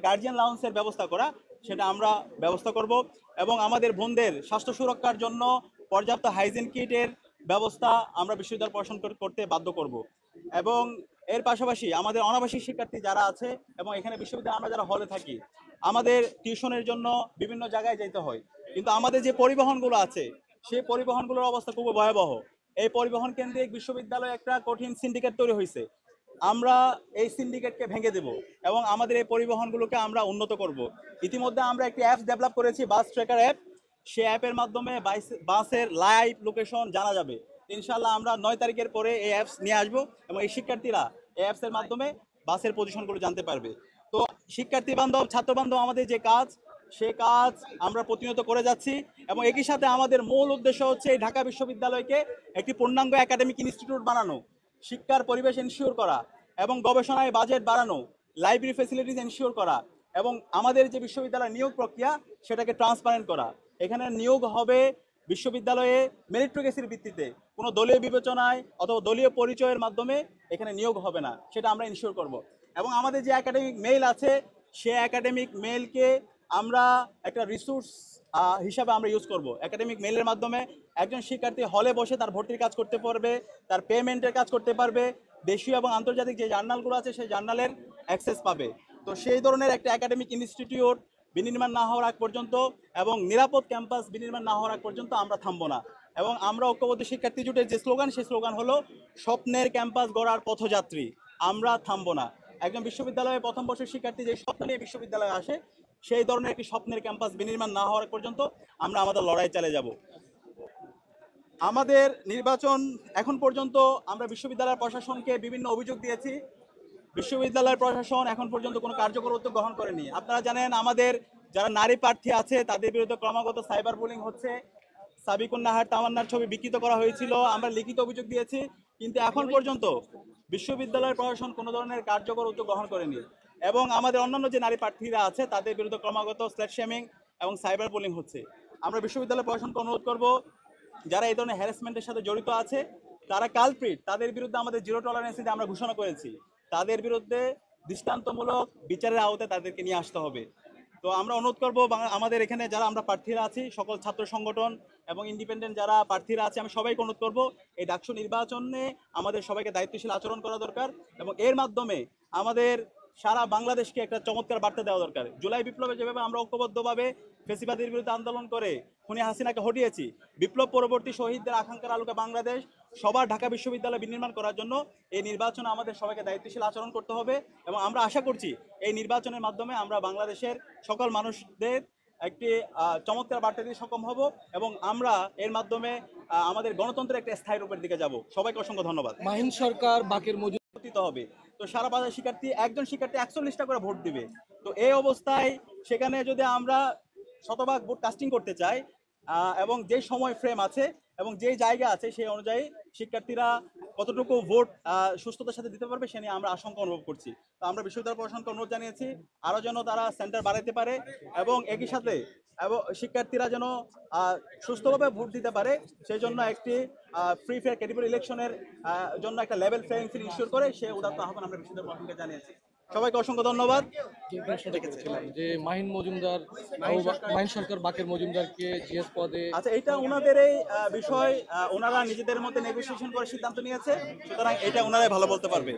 Guardian লাউন্সের ব্যবস্থা করা, সেটা আমরা ব্যবস্থা করব এবং আমাদের বোনদের স্বাস্থ্য সুরক্ষার জন্য পর্যাপ্ত হাইজিন কিটের ব্যবস্থা আমরা বিশ্ববিদ্যালয় প্রশাসন করতে বাধ্য করব। এবং এর পাশাপাশি আমাদের অনাবাসিক শিক্ষার্থী যারা আছে এবং এখানে বিশ্ববিদ্যালয়ে আমরা যারা হলে থাকি, আমাদের টিউশনের জন্য বিভিন্ন জায়গায় যেতে হয়, কিন্তু আমাদের যে পরিবহনগুলো আছে সেই পরিবহনগুলোর অবস্থা খুব ভয়াবহ। এই পরিবহন কেন্দ্রিক বিশ্ববিদ্যালয়ে একটা কঠিন সিন্ডিকেট তৈরি হয়েছে। আমরা এই সিন্ডিকেটকে ভেঙে দেব এবং আমাদের এই পরিবহনগুলোকে আমরা উন্নত করব। ইতিমধ্যে আমরা একটি অ্যাপ ডেভেলপ করেছি, বাস ট্র্যাকার অ্যাপ। সেই অ্যাপের মাধ্যমে বাসের লাইভ লোকেশন জানা যাবে। ইনশাল্লাহ আমরা 9 তারিখের পরে এই অ্যাপস নিয়ে আসবো এবং এই শিক্ষার্থীরা এই অ্যাপসের মাধ্যমে বাসের পজিশনগুলো জানতে পারবে। তো শিক্ষার্থী বান্ধব, ছাত্র বান্ধব আমাদের যে কাজ, সে কাজ আমরা প্রতিনিয়ত করে যাচ্ছি এবং একই সাথে আমাদের মূল উদ্দেশ্য হচ্ছে এই ঢাকা বিশ্ববিদ্যালয়কে একটি পূর্ণাঙ্গ একাডেমিক ইনস্টিটিউট বানানো, শিক্ষার পরিবেশ এনশিওর করা এবং গবেষণায় বাজেট বাড়ানো, লাইব্রেরি ফ্যাসিলিটিস এনশিওর করা এবং আমাদের যে বিশ্ববিদ্যালয়ের নিয়োগ প্রক্রিয়া সেটাকে ট্রান্সপারেন্ট করা। এখানে নিয়োগ হবে বিশ্ববিদ্যালয়ে মেরিটোক্রেসির ভিত্তিতে, কোনো দলীয় বিবেচনায় অথবা দলীয় পরিচয়ের মাধ্যমে এখানে নিয়োগ হবে না, সেটা আমরা ইনশিওর করব। এবং আমাদের যে একাডেমিক মেইল আছে, সে একাডেমিক মেইলকে আমরা একটা রিসোর্স হিসাবে আমরা ইউজ করব। একাডেমিক মেইলের মাধ্যমে একজন শিক্ষার্থী হলে বসে তার ভর্তির কাজ করতে পারবে, তার পেমেন্টের কাজ করতে পারবে, দেশীয় এবং আন্তর্জাতিক যে জার্নালগুলো আছে সেই জার্নালের অ্যাক্সেস পাবে। তো সেই ধরনের একটা একাডেমিক ইনস্টিটিউট বিনির্মাণ না হওয়ার আগ পর্যন্ত এবং নিরাপদ ক্যাম্পাস বিনির্মাণ না হওয়ার আগ পর্যন্ত আমরা থামবো না। এবং আমরা ঐক্যবদ্ধ শিক্ষার্থী জোটের যে স্লোগান, সেই স্লোগান হলো স্বপ্নের ক্যাম্পাস গড়ার পথযাত্রী, আমরা থামবো না। একজন বিশ্ববিদ্যালয়ে প্রথম বর্ষের শিক্ষার্থী যে স্বপ্ন নিয়ে বিশ্ববিদ্যালয়ে আসে, সেই ধরনের একটি স্বপ্নের ক্যাম্পাস বিনির্মাণ না হওয়ার পর্যন্ত আমরা আমাদের লড়াই চালিয়ে যাব। আমাদের নির্বাচন এখন পর্যন্ত আমরা বিশ্ববিদ্যালয় প্রশাসনকে বিভিন্ন অভিযোগ দিয়েছি। বিশ্ববিদ্যালয়ের প্রশাসন এখন পর্যন্ত কোনো কার্যকর উদ্যোগ গ্রহণ করেনি। আপনারা জানেন আমাদের যারা নারী প্রার্থী আছে তাদের বিরুদ্ধে ক্রমাগত সাইবার বুলিং হচ্ছে। সাবিকুন নাহার তামান্নার ছবি বিকৃত করা হয়েছিল, আমরা লিখিত অভিযোগ দিয়েছি, কিন্তু এখন পর্যন্ত বিশ্ববিদ্যালয়ের প্রশাসন কোনো ধরনের কার্যকর উদ্যোগ গ্রহণ করেনি। এবং আমাদের অন্যান্য যে নারী প্রার্থীরা আছে তাদের বিরুদ্ধে ক্রমাগত স্ল্যাট শেমিং এবং সাইবার বুলিং হচ্ছে। আমরা বিশ্ববিদ্যালয় প্রশাসনকে অনুরোধ করব, যারা এই ধরনের হ্যারাসমেন্টের সাথে জড়িত আছে, তারা কালপ্রিট, তাদের বিরুদ্ধে আমাদের জিরো টলারেন্স দিতে আমরা ঘোষণা করেছি। তাদের বিরুদ্ধে দৃষ্টান্তমূলক বিচারের আওতায় তাদেরকে নিয়ে আসতে হবে। তো আমরা অনুরোধ করব আমাদের এখানে যারা আমরা প্রার্থীরা আছি, সকল ছাত্র সংগঠন এবং ইন্ডিপেন্ডেন্ট যারা প্রার্থীরা আছে, আমি সবাইকে অনুরোধ করব এই ডাকসু নির্বাচনে আমাদের সবাইকে দায়িত্বশীল আচরণ করা দরকার এবং এর মাধ্যমে আমাদের সারা বাংলাদেশকে একটা চমৎকার বার্তা দেওয়া দরকার। জুলাই বিপ্লবে যেভাবে আমরা ঐক্যবদ্ধভাবে ফেসিবাদের বিরুদ্ধে আন্দোলন করে খুনি হাসিনাকে হটিয়েছি, বিপ্লব পরবর্তী শহীদদের আকাঙ্ক্ষার আলোকে বাংলাদেশ সবার ঢাকা বিশ্ববিদ্যালয় বিনির্মাণ করার জন্য এই নির্বাচনে আমাদের সবাইকে দায়িত্বশীল আচরণ করতে হবে এবং আমরা আশা করছি এই নির্বাচনের মাধ্যমে আমরা বাংলাদেশের সকল মানুষদের একটি চমৎকার বার্তা দিতে সক্ষম হব এবং আমরা এর মাধ্যমে আমাদের গণতন্ত্রের একটা স্থায়ী রূপের দিকে যাব। সবাইকে অসংখ্য ধন্যবাদ। মাহিন সরকার বাকের মজুদ হবে, তো সারা বাজার শিক্ষার্থী একজন শিক্ষার্থী 41টা করে ভোট দিবে। তো এই অবস্থায় সেখানে যদি আমরা শতভাগ ভোট কাস্টিং করতে চাই এবং যে সময় ফ্রেম আছে এবং যে জায়গা আছে সেই অনুযায়ী শিক্ষার্থীরা কতটুকু ভোট সুস্থতার সাথে দিতে পারবে সে নিয়ে আমরা আশঙ্কা অনুভব করছি। তো আমরা বিশ্ববিদ্যালয় প্রশাসনকে অনুরোধ জানিয়েছি আরও যেন তারা সেন্টার বাড়াইতে পারে এবং একই সাথে এবং শিক্ষার্থীরা যেন সুস্থভাবে ভোট দিতে পারে সেই জন্য একটি ফ্রি ফেয়ার ক্যাটেগরি ইলেকশনের জন্য একটা লেভেল প্লেইং ফিল্ড ইনশিওর করে সে উদাত্ত আহ্বান আমরা বিশ্ববিদ্যালয় প্রশাসনকে জানিয়েছি। সবাইকে অসংখ্য ধন্যবাদ। যে মাহিন মজুমদার, মাহিন সরকার বাকের মজুমদারকে জিএস পদে, আচ্ছা এটা ওনাদের এই বিষয় ওনারা নিজেদের মধ্যে নেগোসিয়েশন করে সিদ্ধান্ত নিয়েছে, সুতরাং এটা ওনারাই ভালো বলতে পারবে।